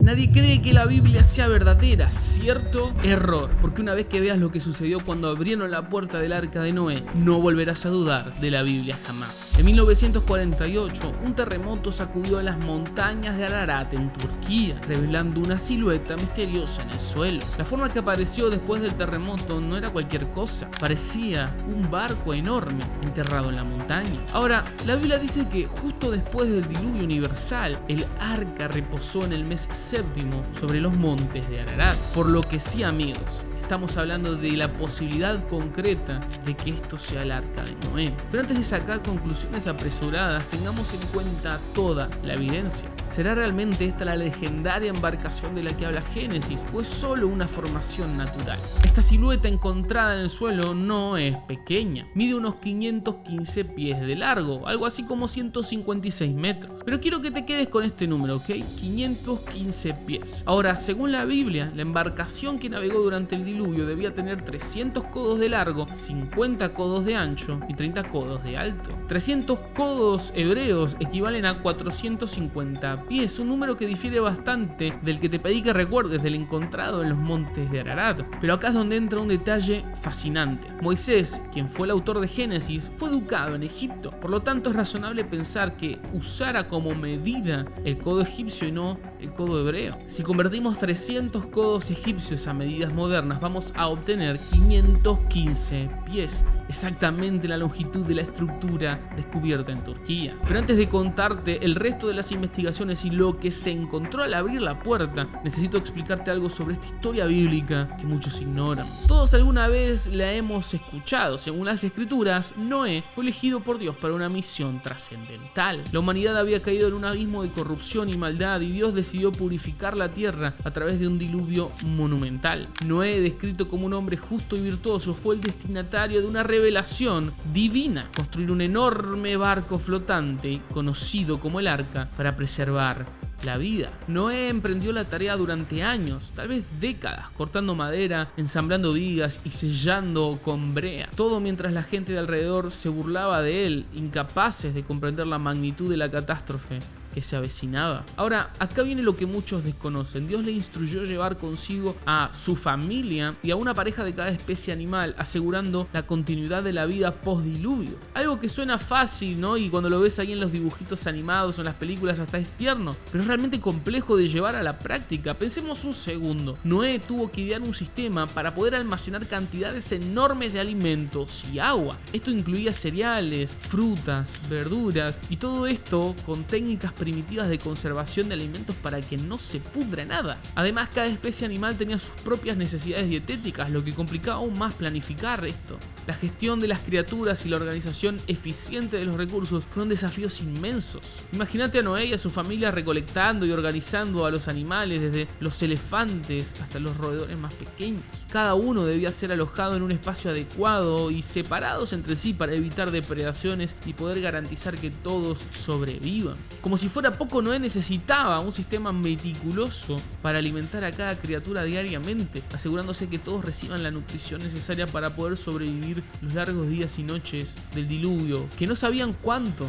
Nadie cree que la Biblia sea verdadera, ¿cierto? Error, porque una vez que veas lo que sucedió cuando abrieron la puerta del arca de Noé, no volverás a dudar de la Biblia jamás. En 1948, un terremoto sacudió las montañas de Ararat en Turquía, revelando una silueta misteriosa en el suelo. La forma que apareció después del terremoto no era cualquier cosa, parecía un barco enorme enterrado en la montaña. Ahora, la Biblia dice que justo después del diluvio universal, el arca reposó en el mes séptimo sobre los montes de Ararat. Por lo que sí, amigos, estamos hablando de la posibilidad concreta de que esto sea el arca de Noé. Pero antes de sacar conclusiones apresuradas, tengamos en cuenta toda la evidencia. ¿Será realmente esta la legendaria embarcación de la que habla Génesis o es solo una formación natural? Esta silueta encontrada en el suelo no es pequeña. Mide unos 515 pies de largo, algo así como 156 metros. Pero quiero que te quedes con este número, ¿ok? 515 pies. Ahora, según la Biblia, la embarcación que navegó durante el diluvio debía tener 300 codos de largo, 50 codos de ancho y 30 codos de alto. 300 codos hebreos equivalen a 450 pies, un número que difiere bastante del que te pedí que recuerdes del encontrado en los montes de Ararat. Pero acá es donde entra un detalle fascinante. Moisés, quien fue el autor de Génesis, fue educado en Egipto, por lo tanto es razonable pensar que usara como medida el codo egipcio y no el codo hebreo. Si convertimos 300 codos egipcios a medidas modernas, vamos a obtener 515 pies, exactamente la longitud de la estructura descubierta en Turquía. Pero antes de contarte el resto de las investigaciones y lo que se encontró al abrir la puerta, necesito explicarte algo sobre esta historia bíblica que muchos ignoran. Todos alguna vez la hemos escuchado. Según las escrituras, Noé fue elegido por Dios para una misión trascendental. La humanidad había caído en un abismo de corrupción y maldad y Dios decidió purificar la tierra a través de un diluvio monumental. Noé, descrito como un hombre justo y virtuoso, fue el destinatario de una revelación divina: construir un enorme barco flotante conocido como el arca para preservar la vida. Noé emprendió la tarea durante años, tal vez décadas, cortando madera, ensamblando vigas y sellando con brea. Todo mientras la gente de alrededor se burlaba de él, incapaces de comprender la magnitud de la catástrofe que se avecinaba. Ahora, acá viene lo que muchos desconocen. Dios le instruyó llevar consigo a su familia y a una pareja de cada especie animal, asegurando la continuidad de la vida post-diluvio. Algo que suena fácil, ¿no? Y cuando lo ves ahí en los dibujitos animados o en las películas hasta es tierno, pero es realmente complejo de llevar a la práctica. Pensemos un segundo. Noé tuvo que idear un sistema para poder almacenar cantidades enormes de alimentos y agua. Esto incluía cereales, frutas, verduras y todo esto con técnicas primitivas de conservación de alimentos para que no se pudra nada. Además, cada especie animal tenía sus propias necesidades dietéticas, lo que complicaba aún más planificar esto. La gestión de las criaturas y la organización eficiente de los recursos fueron desafíos inmensos. Imagínate a Noé y a su familia recolectando y organizando a los animales, desde los elefantes hasta los roedores más pequeños. Cada uno debía ser alojado en un espacio adecuado y separados entre sí para evitar depredaciones y poder garantizar que todos sobrevivan. Como si fuera poco, Noé necesitaba un sistema meticuloso para alimentar a cada criatura diariamente, asegurándose que todos reciban la nutrición necesaria para poder sobrevivir los largos días y noches del diluvio, que no sabían cuánto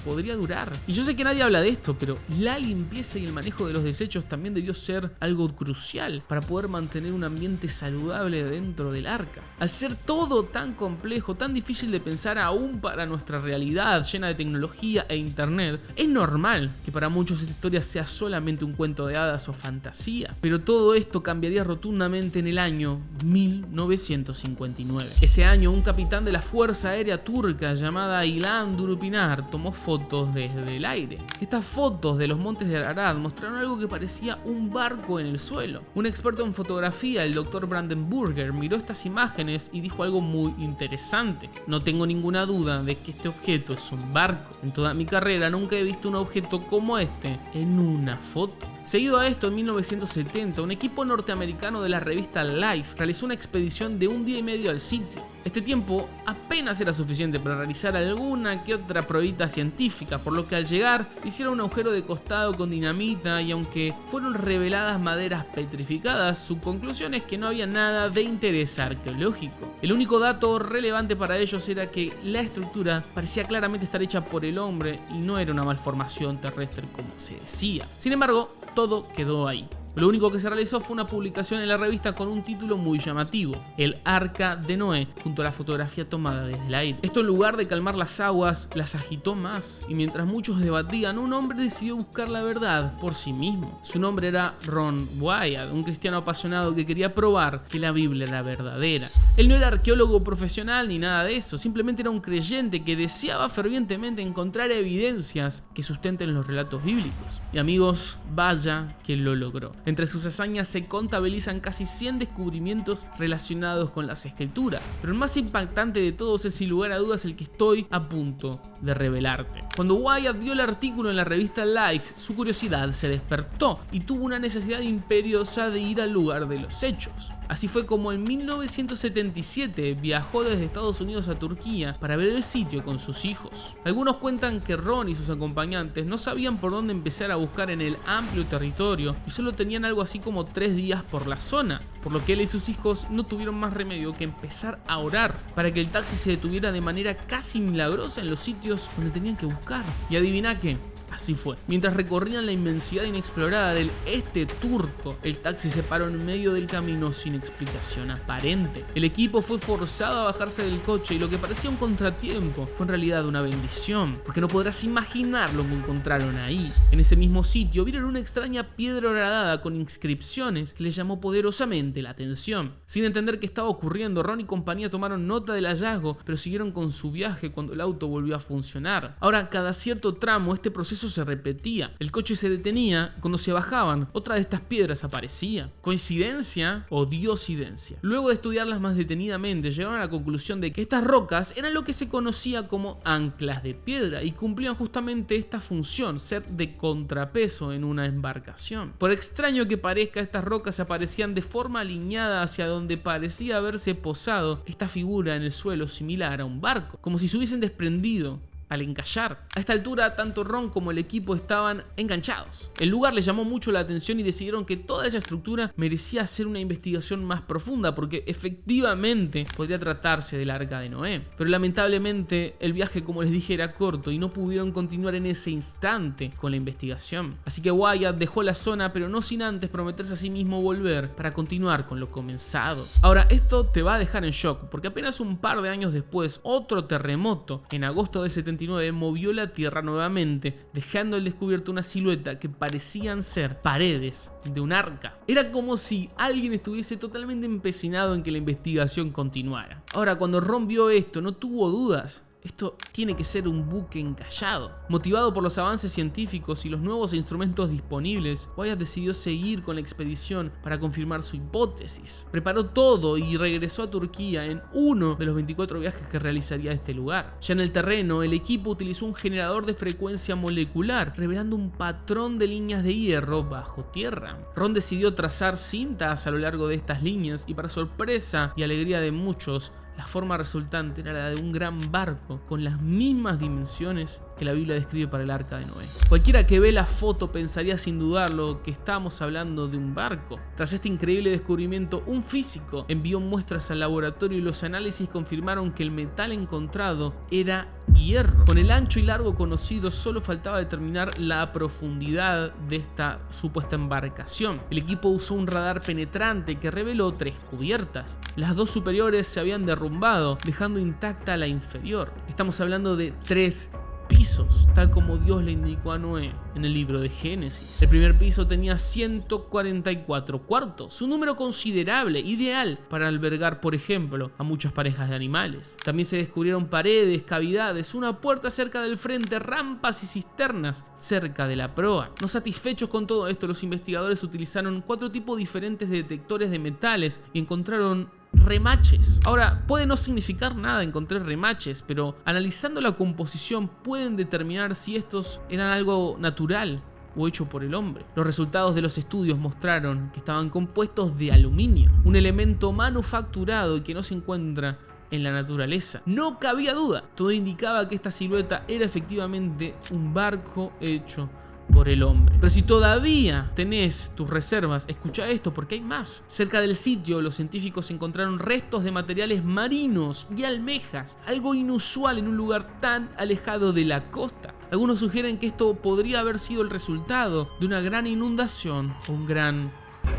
podría durar. Y yo sé que nadie habla de esto, pero la limpieza y el manejo de los desechos también debió ser algo crucial para poder mantener un ambiente saludable dentro del arca. Al ser todo tan complejo, tan difícil de pensar aún para nuestra realidad llena de tecnología e internet, es normal que para muchos esta historia sea solamente un cuento de hadas o fantasía. Pero todo esto cambiaría rotundamente en el año 1959. Ese año, un capitán de la Fuerza Aérea Turca llamada Ilan Durupinar tomó fotos desde el aire. Estas fotos de los montes de Ararat mostraron algo que parecía un barco en el suelo. Un experto en fotografía, el Dr. Brandenburger, miró estas imágenes y dijo algo muy interesante: no tengo ninguna duda de que este objeto es un barco. En toda mi carrera nunca he visto un objeto como este en una foto. Seguido a esto, en 1970, un equipo norteamericano de la revista Life realizó una expedición de un día y medio al sitio. Este tiempo apenas era suficiente para realizar alguna que otra pruebita científica, por lo que al llegar hicieron un agujero de costado con dinamita y aunque fueron reveladas maderas petrificadas, su conclusión es que no había nada de interés arqueológico. El único dato relevante para ellos era que la estructura parecía claramente estar hecha por el hombre y no era una malformación terrestre como se decía. Sin embargo, todo quedó ahí. Lo único que se realizó fue una publicación en la revista con un título muy llamativo: El Arca de Noé, junto a la fotografía tomada desde el aire. Esto, en lugar de calmar las aguas, las agitó más, y mientras muchos debatían, un hombre decidió buscar la verdad por sí mismo. Su nombre era Ron Wyatt, un cristiano apasionado que quería probar que la Biblia era verdadera. Él no era arqueólogo profesional ni nada de eso, simplemente era un creyente que deseaba fervientemente encontrar evidencias que sustenten los relatos bíblicos. Y amigos, vaya que lo logró. Entre sus hazañas se contabilizan casi 100 descubrimientos relacionados con las escrituras, pero el más impactante de todos es, sin lugar a dudas, el que estoy a punto de revelarte. Cuando Wyatt vio el artículo en la revista Life, su curiosidad se despertó y tuvo una necesidad imperiosa de ir al lugar de los hechos. Así fue como en 1977 viajó desde Estados Unidos a Turquía para ver el sitio con sus hijos. Algunos cuentan que Ron y sus acompañantes no sabían por dónde empezar a buscar en el amplio territorio y solo tenían algo así como 3 días por la zona, por lo que él y sus hijos no tuvieron más remedio que empezar a orar para que el taxi se detuviera de manera casi milagrosa en los sitios donde tenían que buscar. Y adivina qué. Así fue. Mientras recorrían la inmensidad inexplorada del este turco, el taxi se paró en medio del camino sin explicación aparente. El equipo fue forzado a bajarse del coche y lo que parecía un contratiempo fue en realidad una bendición, porque no podrás imaginar lo que encontraron ahí. En ese mismo sitio vieron una extraña piedra horadada con inscripciones que les llamó poderosamente la atención. Sin entender qué estaba ocurriendo, Ron y compañía tomaron nota del hallazgo, pero siguieron con su viaje cuando el auto volvió a funcionar. Ahora, cada cierto tramo, este proceso se repetía. El coche se detenía, cuando se bajaban, otra de estas piedras aparecía. ¿Coincidencia o diosidencia? Luego de estudiarlas más detenidamente, llegaron a la conclusión de que estas rocas eran lo que se conocía como anclas de piedra y cumplían justamente esta función: ser de contrapeso en una embarcación. Por extraño que parezca, estas rocas aparecían de forma alineada hacia donde parecía haberse posado esta figura en el suelo, similar a un barco, como si se hubiesen desprendido al encallar. A esta altura, tanto Ron como el equipo estaban enganchados. El lugar les llamó mucho la atención y decidieron que toda esa estructura merecía hacer una investigación más profunda, porque efectivamente podría tratarse del Arca de Noé. Pero lamentablemente el viaje, como les dije, era corto y no pudieron continuar en ese instante con la investigación. Así que Wyatt dejó la zona, pero no sin antes prometerse a sí mismo volver para continuar con lo comenzado. Ahora, esto te va a dejar en shock, porque apenas un par de años después, otro terremoto en agosto del 79 movió la tierra nuevamente, dejando al descubierto una silueta que parecían ser paredes de un arca. Era como si alguien estuviese totalmente empecinado en que la investigación continuara. Ahora, cuando Ron vio esto, no tuvo dudas. Esto tiene que ser un buque encallado. Motivado por los avances científicos y los nuevos instrumentos disponibles, Wyatt decidió seguir con la expedición para confirmar su hipótesis. Preparó todo y regresó a Turquía en uno de los 24 viajes que realizaría a este lugar. Ya en el terreno, el equipo utilizó un generador de frecuencia molecular, revelando un patrón de líneas de hierro bajo tierra. Ron decidió trazar cintas a lo largo de estas líneas y, para sorpresa y alegría de muchos, la forma resultante era la de un gran barco con las mismas dimensiones que la Biblia describe para el Arca de Noé. Cualquiera que ve la foto pensaría sin dudarlo que estamos hablando de un barco. Tras este increíble descubrimiento, un físico envió muestras al laboratorio y los análisis confirmaron que el metal encontrado era hierro. Con el ancho y largo conocido, solo faltaba determinar la profundidad de esta supuesta embarcación. El equipo usó un radar penetrante que reveló 3 cubiertas. Las 2 superiores se habían derrumbado, dejando intacta la inferior. Estamos hablando de 3 pisos, tal como Dios le indicó a Noé en el libro de Génesis. El primer piso tenía 144 cuartos, un número considerable, ideal para albergar, por ejemplo, a muchas parejas de animales. También se descubrieron paredes, cavidades, una puerta cerca del frente, rampas y cisternas cerca de la proa. No satisfechos con todo esto, los investigadores utilizaron 4 tipos diferentes de detectores de metales y encontraron remaches. Ahora, puede no significar nada encontrar remaches, pero analizando la composición pueden determinar si estos eran algo natural o hecho por el hombre. Los resultados de los estudios mostraron que estaban compuestos de aluminio, un elemento manufacturado y que no se encuentra en la naturaleza. No cabía duda, todo indicaba que esta silueta era efectivamente un barco hecho por el hombre. Pero si todavía tenés tus reservas, escucha esto porque hay más. Cerca del sitio, los científicos encontraron restos de materiales marinos y almejas, algo inusual en un lugar tan alejado de la costa. Algunos sugieren que esto podría haber sido el resultado de una gran inundación o un gran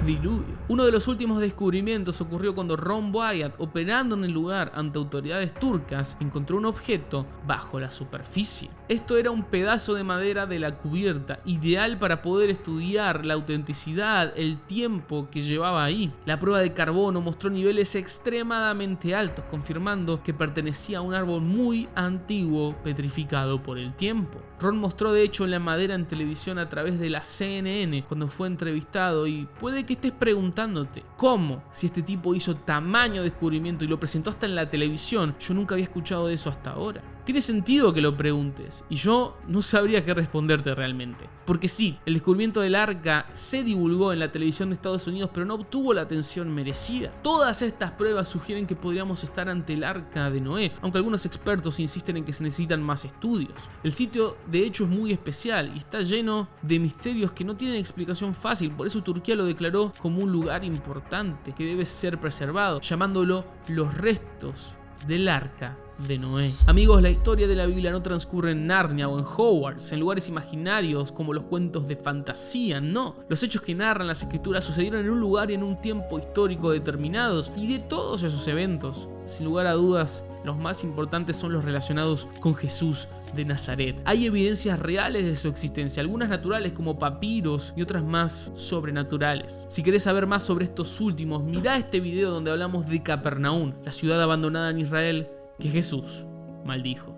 diluvio. Uno de los últimos descubrimientos ocurrió cuando Ron Wyatt, operando en el lugar ante autoridades turcas, encontró un objeto bajo la superficie. Esto era un pedazo de madera de la cubierta, ideal para poder estudiar la autenticidad, el tiempo que llevaba ahí. La prueba de carbono mostró niveles extremadamente altos, confirmando que pertenecía a un árbol muy antiguo, petrificado por el tiempo. Ron mostró de hecho la madera en televisión a través de la CNN cuando fue entrevistado, y puede que estés preguntándote, ¿cómo? Si este tipo hizo tamaño descubrimiento y lo presentó hasta en la televisión, yo nunca había escuchado de eso hasta ahora. Tiene sentido que lo preguntes, y yo no sabría qué responderte realmente. Porque sí, el descubrimiento del arca se divulgó en la televisión de Estados Unidos, pero no obtuvo la atención merecida. Todas estas pruebas sugieren que podríamos estar ante el arca de Noé, aunque algunos expertos insisten en que se necesitan más estudios. El sitio de hecho es muy especial y está lleno de misterios que no tienen explicación fácil, por eso Turquía lo declaró como un lugar importante que debe ser preservado, llamándolo los restos del arca de Noé. Amigos, la historia de la Biblia no transcurre en Narnia o en Hogwarts, en lugares imaginarios como los cuentos de fantasía, no. Los hechos que narran las escrituras sucedieron en un lugar y en un tiempo histórico determinados, y de todos esos eventos, sin lugar a dudas, los más importantes son los relacionados con Jesús de Nazaret. Hay evidencias reales de su existencia, algunas naturales como papiros y otras más sobrenaturales. Si querés saber más sobre estos últimos, mirá este video donde hablamos de Capernaum, la ciudad abandonada en Israel que Jesús maldijo.